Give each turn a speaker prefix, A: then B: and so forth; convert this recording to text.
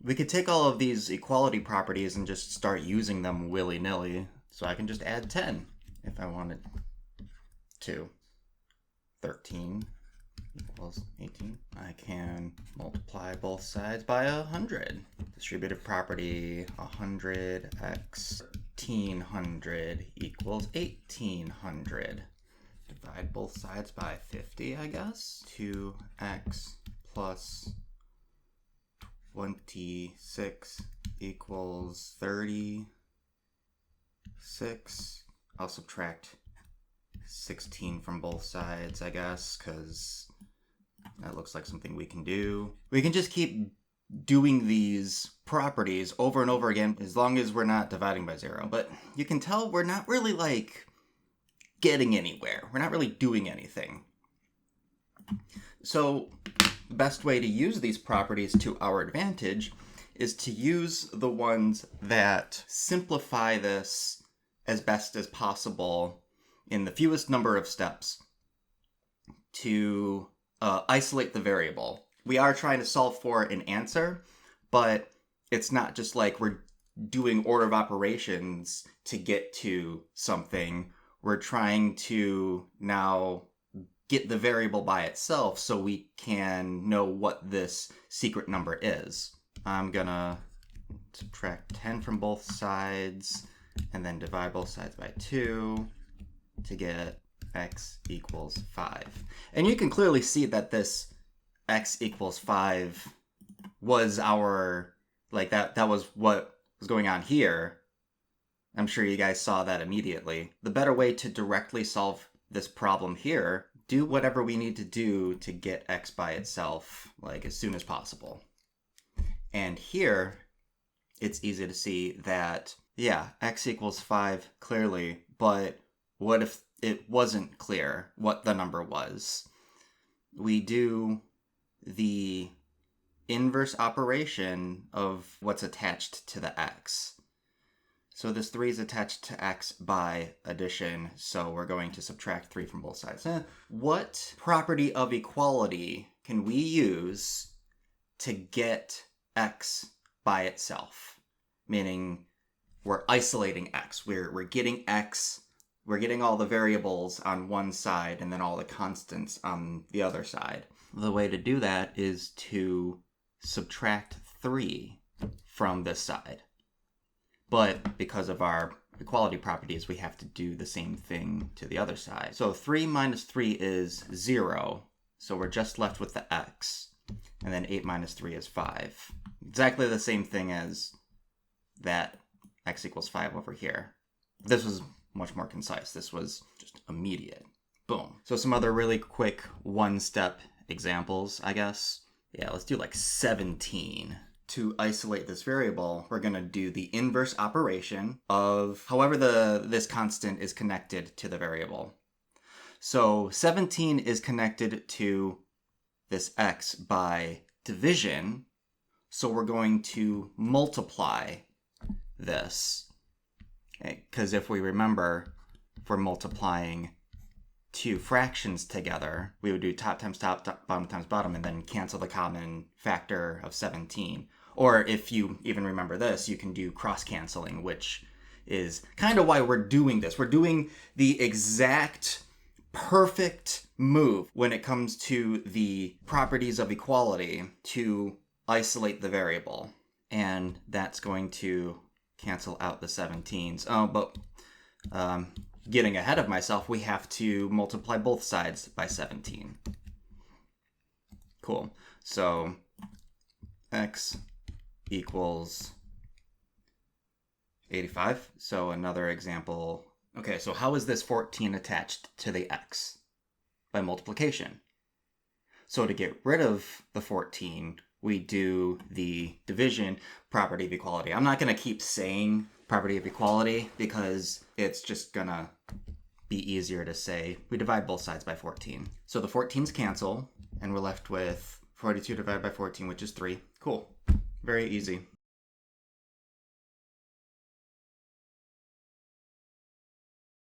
A: We could take all of these equality properties and just start using them willy-nilly. So I can just add 10 if I wanted to. 13 equals 18. I can multiply both sides by 100. Distributive property 100 x 1300 equals 1800. Divide both sides by 50, I guess. 2x plus 26 equals 36. I'll subtract 16 from both sides, I guess, because that looks like something we can do. We can just keep doing these properties over and over again as long as we're not dividing by 0. But you can tell we're not really, like, getting anywhere. We're not really doing anything. So the best way to use these properties to our advantage is to use the ones that simplify this as best as possible in the fewest number of steps to isolate the variable. We are trying to solve for an answer, but it's not just like we're doing order of operations to get to something. We're trying to now get the variable by itself so we can know what this secret number is. I'm gonna subtract 10 from both sides and then divide both sides by 2 to get x equals 5. And you can clearly see that this x equals 5 was our, like, that was what was going on here. I'm sure you guys saw that immediately. The better way to directly solve this problem here, do whatever we need to do to get x by itself, like, as soon as possible. And here, it's easy to see that, yeah, x equals 5 clearly, but what if it wasn't clear what the number was? We do the inverse operation of what's attached to the x. So this 3 is attached to x by addition, so we're going to subtract 3 from both sides. What property of equality can we use to get x by itself? Meaning we're isolating x. We're getting x, we're getting all the variables on one side and then all the constants on the other side. The way to do that is to subtract 3 from this side. But because of our equality properties, we have to do the same thing to the other side. So 3 minus 3 is 0. So we're just left with the x. And then 8 minus 3 is 5. Exactly the same thing as that x equals 5 over here. This was much more concise. This was just immediate. Boom. So some other really quick one-step examples, I guess. Yeah, let's do like 17. To isolate this variable, we're going to do the inverse operation of however this constant is connected to the variable. So 17 is connected to this x by division, so we're going to multiply this. Because if we remember, if we're multiplying two fractions together, we would do top times top, bottom times bottom, and then cancel the common factor of 17. Or if you even remember this, you can do cross-canceling, which is kind of why we're doing this. We're doing the exact perfect move when it comes to the properties of equality to isolate the variable. And that's going to cancel out the 17s. Oh, but getting ahead of myself, we have to multiply both sides by 17. Cool. So x equals 85. So another example. Okay, so how is this 14 attached to the x? By multiplication. So to get rid of the 14, we do the division property of equality. I'm not going to keep saying property of equality because it's just going to be easier to say. We divide both sides by 14. So the 14s cancel, and we're left with 42 divided by 14, which is 3. Cool. Very easy.